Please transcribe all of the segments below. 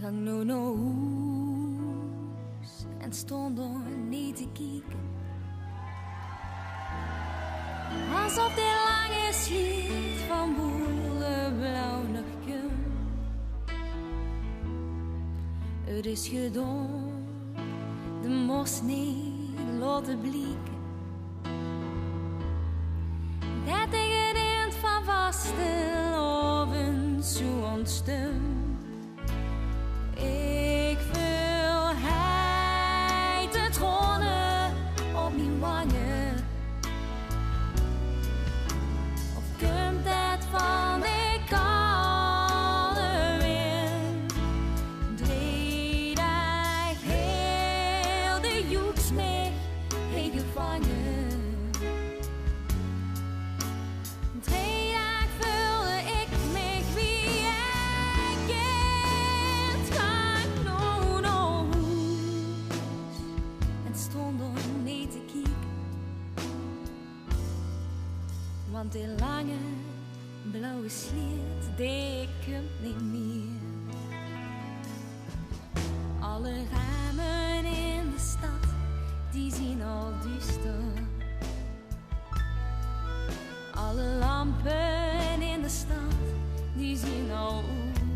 Gang nu naar huis en stond er niet te kijken. Alsof dit lange sliet van boerenblauw nog komt. Het is gedaan, de moest niet laten blikken. Dat ik het eind van vaste loven zo ontstem. Ik wil heite tronen op mijn wangen. Of komt het van de koude wind? Drie dag heel de joeks mee heen gevangen. Drie dag vulde ik me wie ik kind gang no en stond er niet te kijken. Want die lange blauwe sliert, die komt niet meer. Alle ramen in de stad, die zien al duister. Alle lampen in de stad, die zien al uit.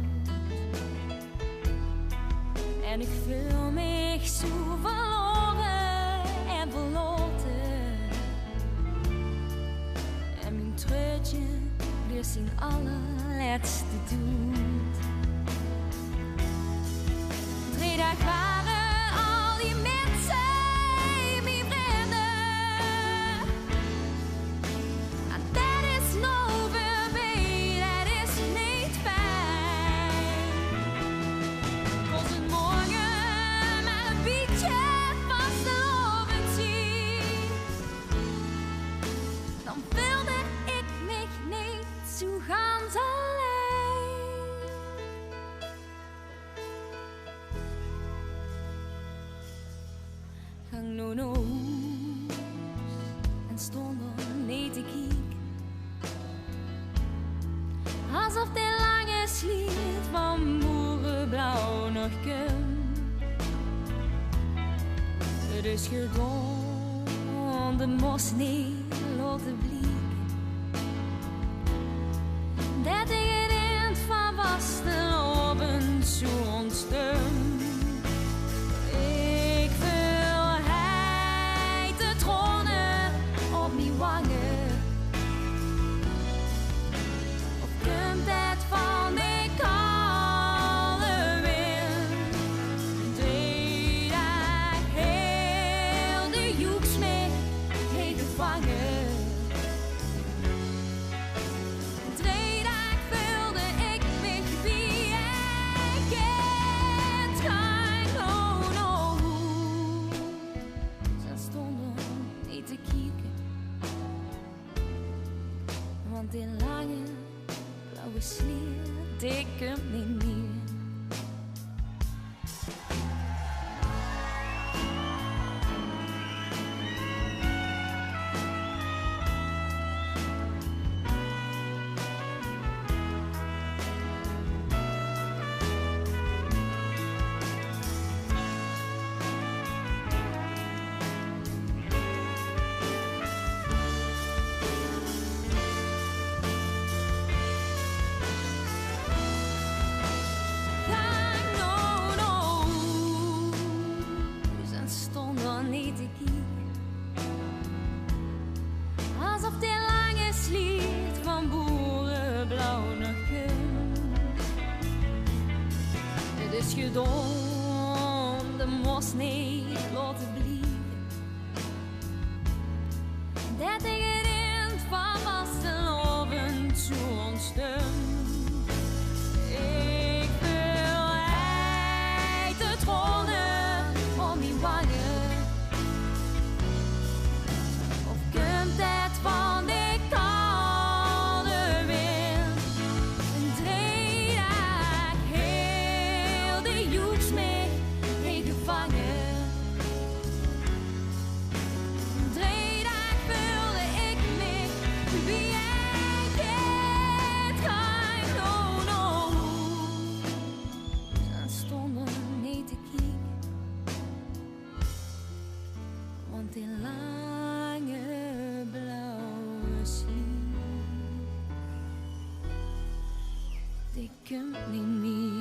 En ik voel me zo verloren en verloten. En mijn treutje blijft zijn allerlaatste doet. 3 dagen waren al die mensen mijn vrienden. En dat is nou voorbij, dat is niet fijn. Als het morgen maar een beetje vastelovend zien, dan wilde ik me niet zo ganz alleen. Gang nu naar huis en stond er niet te kijken. Alsof de lange sliert van boerenblauw nog komt. Het is gedaan, de moest niet laten blikken. Dat ik het eind van vaste loven zo ontstem. Ik wil heite tronen op mijn wangen. Of komt het van de koude wind? 3 dagen heel de joeks mee heen gevangen. 3 dagen vulde ik me wie ik kind gang no. Ze stonden niet te kijken. Want die lange blauwe sliert, die komt niet meer. Niet te kijken. Alsof die lange sliert van boerenblauw nog komt. Het is gedaan, de moest niet laten blikken. Dat ik het eind van vaste loven zo ontstem. Ik wil heite tronen op mijn wangen. Dat van de koude wind. 3 dagen heel de joeks mee heen gevangen. asleep. They kept me near.